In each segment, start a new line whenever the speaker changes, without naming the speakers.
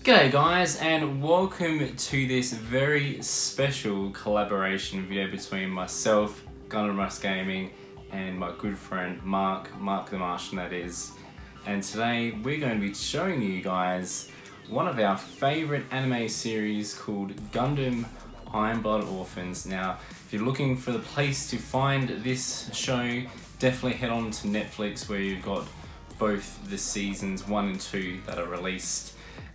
G'day guys, and welcome to this very special collaboration video between myself, Gundam Series Gaming, and my good friend Mark The Martian that is. And today we're going to be showing you guys one of our favourite anime series called Gundam Blood Orphans. Now, if you're looking for the place to find this show, definitely head on to Netflix where you've got both the seasons 1 and 2 that are released.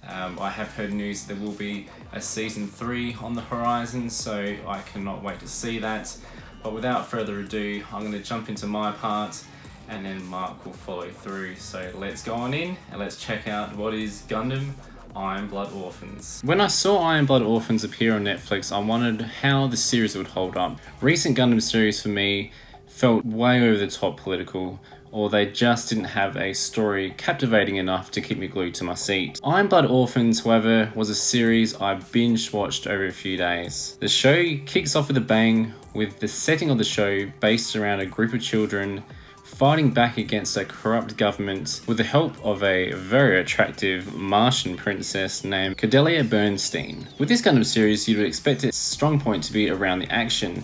I have heard news there will be a season 3 on the horizon, so I cannot wait to see that. But without further ado, I'm going to jump into my part and then Mark will follow through. So let's go on in and let's check out what is Gundam Blood Orphans. When I saw Blood Orphans appear on Netflix, I wondered how the series would hold up. Recent Gundam series for me felt way over the top political, or they just didn't have a story captivating enough to keep me glued to my seat. Blood Orphans, however, was a series I binge watched over a few days. The show kicks off with a bang, with the setting of the show based around a group of children fighting back against a corrupt government with the help of a very attractive Martian princess named Cordelia Bernstein. With this Gundam series, you would expect its strong point to be around the action,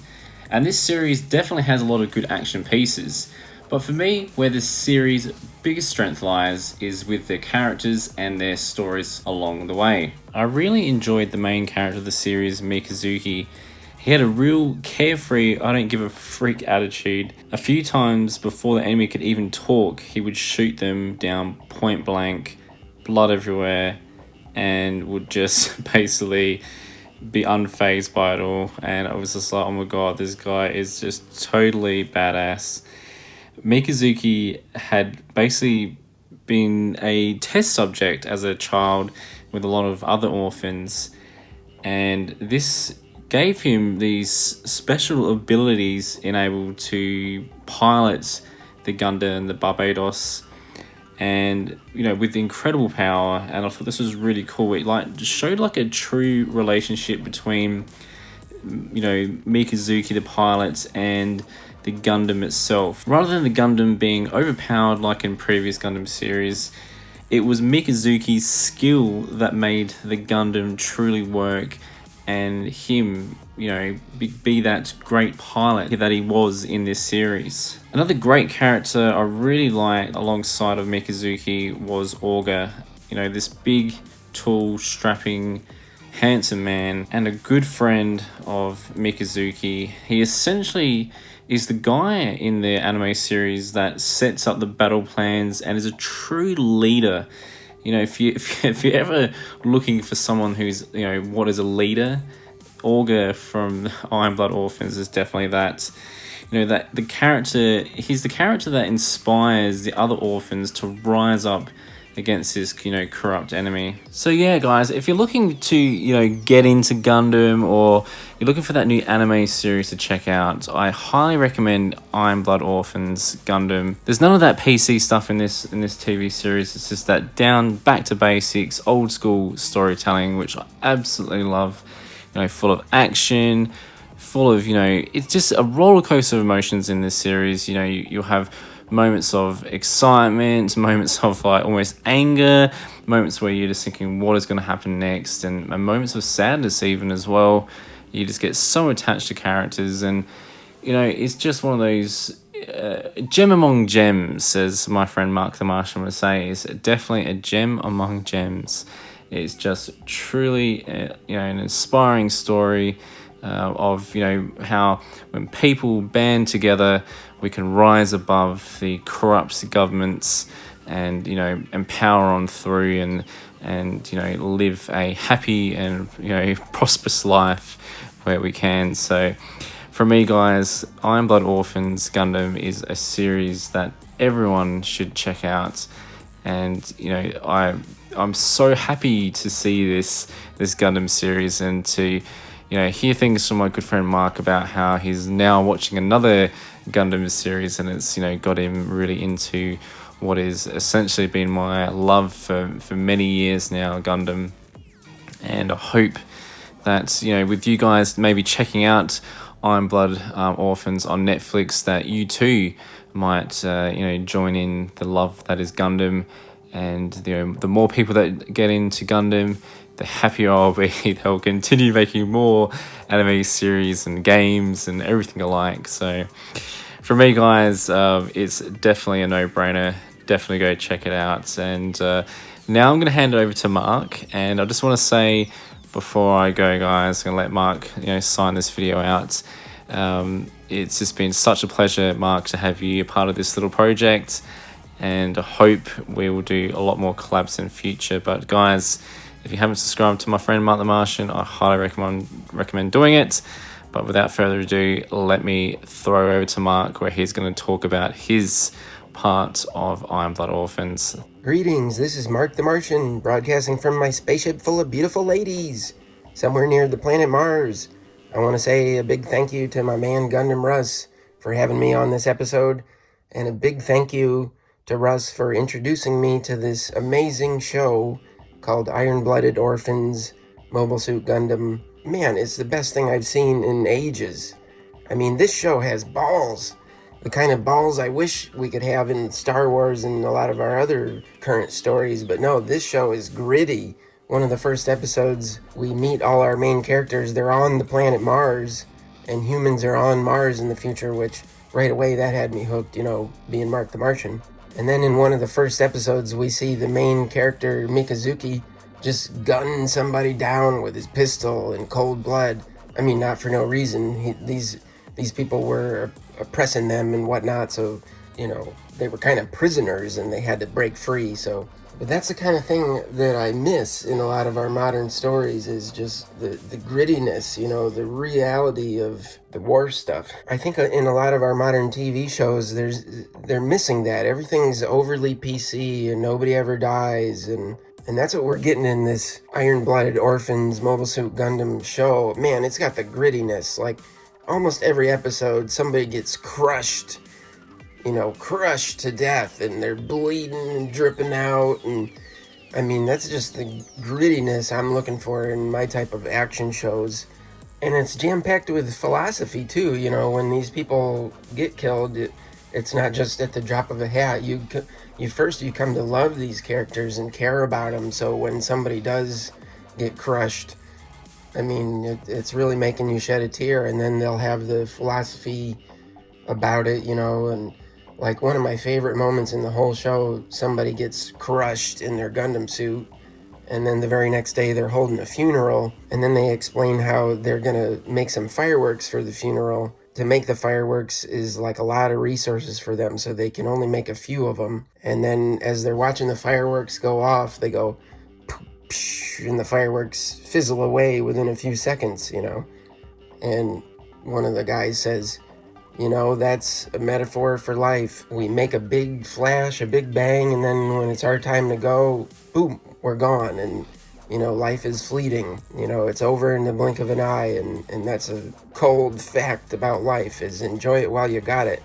and this series definitely has a lot of good action pieces. But for me, where this series' biggest strength lies is with their characters and their stories along the way. I really enjoyed the main character of the series, Mikazuki. He had a real carefree, I don't give a freak attitude. A few times before the enemy could even talk, he would shoot them down point blank, blood everywhere, and would just basically be unfazed by it all. And I was just like, oh my god, this guy is just totally badass. Mikazuki had basically been a test subject as a child with a lot of other orphans, and this gave him these special abilities in able to pilot the Gundam, the Barbados, and with incredible power. And I thought this was really cool. It showed a true relationship between Mikazuki the pilot and the Gundam itself. Rather than the Gundam being overpowered like in previous Gundam series, it was Mikazuki's skill that made the Gundam truly work, and him, be that great pilot that he was in this series. Another great character I really liked alongside of Mikazuki was Orga. This big, tall, strapping, handsome man and a good friend of Mikazuki. He essentially is the guy in the anime series that sets up the battle plans and is a true leader. If you're ever looking for someone who's what is a leader, Orga from Blood Orphans is definitely that. That the character, he's the character that inspires the other orphans to rise up against this corrupt enemy. So yeah guys, if you're looking to get into Gundam, or you're looking for that new anime series to check out, I highly recommend Blood Orphans Gundam. There's none of that PC stuff in this TV series. It's just that down back to basics, old school storytelling, which I absolutely love. Full of action, full of it's just a roller coaster of emotions in this series. You'll have moments of excitement, moments of almost anger, moments where you're just thinking what is going to happen next, and moments of sadness even as well. You just get so attached to characters, and it's just one of those gem among gems, as my friend Mark The Martian would say. It's definitely a gem among gems. It's just truly an inspiring story of how when people band together, we can rise above the corrupt governments and empower on through and live a happy and prosperous life where we can. So for me guys, Blood Orphans Gundam is a series that everyone should check out, and I'm so happy to see this Gundam series, and to hear things from my good friend Mark about how he's now watching another Gundam series, and it's got him really into what is essentially been my love for many years now, Gundam. And I hope that with you guys maybe checking out Blood Orphans on Netflix, that you too might join in the love that is Gundam, And the more people that get into Gundam, the happier I'll be. They'll continue making more anime series and games and everything alike. So for me, guys, it's definitely a no-brainer. Definitely go check it out. And now I'm going to hand it over to Mark. And I just want to say, before I go, guys, I'm going to let Mark sign this video out. It's just been such a pleasure, Mark, to have you a part of this little project. And I hope we will do a lot more collabs in the future. But guys, if you haven't subscribed to my friend Mark The Martian, I highly recommend doing it. But without further ado, let me throw over to Mark, where he's going to talk about his part of Iron Blood Orphans.
Greetings, this is Mark The Martian, broadcasting from my spaceship full of beautiful ladies, somewhere near the planet Mars. I want to say a big thank you to my man Gundam Russ for having me on this episode, and a big thank you to Russ for introducing me to this amazing show called Iron-Blooded Orphans Mobile Suit Gundam. Man, it's the best thing I've seen in ages. I mean, this show has balls. The kind of balls I wish we could have in Star Wars and a lot of our other current stories. But no, this show is gritty. One of the first episodes, we meet all our main characters. They're on the planet Mars, and humans are on Mars in the future, which right away that had me hooked, being Mark the Martian. And then in one of the first episodes, we see the main character, Mikazuki, just gun somebody down with his pistol in cold blood. I mean, not for no reason. These people were oppressing them and whatnot, so, they were kind of prisoners and they had to break free, so... But that's the kind of thing that I miss in a lot of our modern stories, is just the grittiness, the reality of the war stuff. I think in a lot of our modern TV shows, they're missing that. Everything's overly PC and nobody ever dies, and that's what we're getting in this Iron-Blooded Orphans Mobile Suit Gundam show. Man, it's got the grittiness. Like, almost every episode, somebody gets crushed to death, and they're bleeding and dripping out, and I mean, that's just the grittiness I'm looking for in my type of action shows. And it's jam-packed with philosophy too. When these people get killed, it's not just at the drop of a hat. You come to love these characters and care about them, so when somebody does get crushed, I mean, it's really making you shed a tear. And then they'll have the philosophy about it, and like one of my favorite moments in the whole show, somebody gets crushed in their Gundam suit, and then the very next day they're holding a funeral, and then they explain how they're gonna make some fireworks for the funeral. To make the fireworks is like a lot of resources for them, so they can only make a few of them. And then as they're watching the fireworks go off, they go psh, and the fireworks fizzle away within a few seconds, And one of the guys says, that's a metaphor for life. We make a big flash, a big bang, and then when it's our time to go, boom, we're gone. And, life is fleeting. It's over in the blink of an eye, and that's a cold fact about life, is enjoy it while you got it.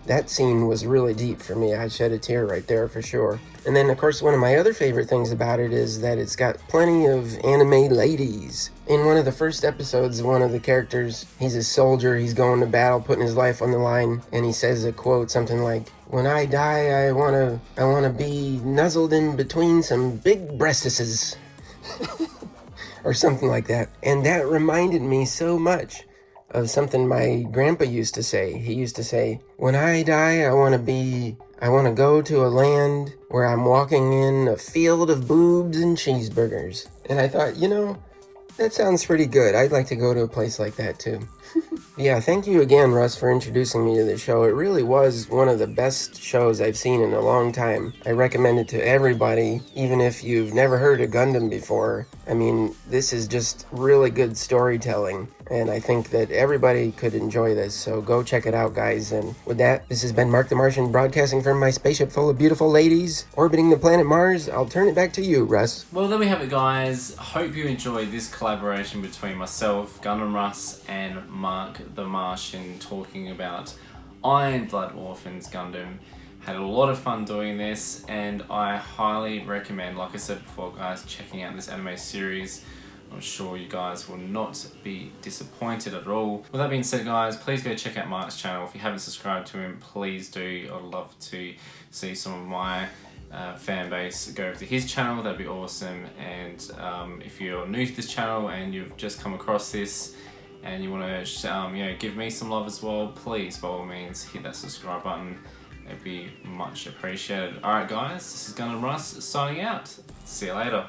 That scene was really deep for me. I shed a tear right there for sure. And then, of course, one of my other favorite things about it is that it's got plenty of anime ladies. In one of the first episodes, one of the characters, he's a soldier, he's going to battle, putting his life on the line, and he says a quote, something like, "When I die, I wanna be nuzzled in between some big breastises." Or something like that. And that reminded me so much of something my grandpa used to say. He used to say, "When I die, I want to go to a land where I'm walking in a field of boobs and cheeseburgers." And I thought, that sounds pretty good. I'd like to go to a place like that too. Yeah, thank you again, Russ, for introducing me to the show. It really was one of the best shows I've seen in a long time. I recommend it to everybody, even if you've never heard of Gundam before. I mean, this is just really good storytelling, and I think that everybody could enjoy this, so go check it out, guys. And with that, this has been Mark the Martian, broadcasting from my spaceship full of beautiful ladies, orbiting the planet Mars. I'll turn it back to you, Russ.
Well, there we have it, guys. Hope you enjoyed this collaboration between myself, Gundam Russ, and Mark the Martian, talking about Iron Blood Orphans Gundam. Had a lot of fun doing this, and I highly recommend, like I said before, guys, checking out this anime series. I'm sure you guys will not be disappointed at all. With that being said, guys, please go check out Mark's channel. If you haven't subscribed to him, please do. I'd love to see some of my fan base, go over to his channel. That'd be awesome. And if you're new to this channel and you've just come across this and you want to give me some love as well, please by all means hit that subscribe button. It'd be much appreciated. Alright guys, this is Gundam Russ signing out. See you later.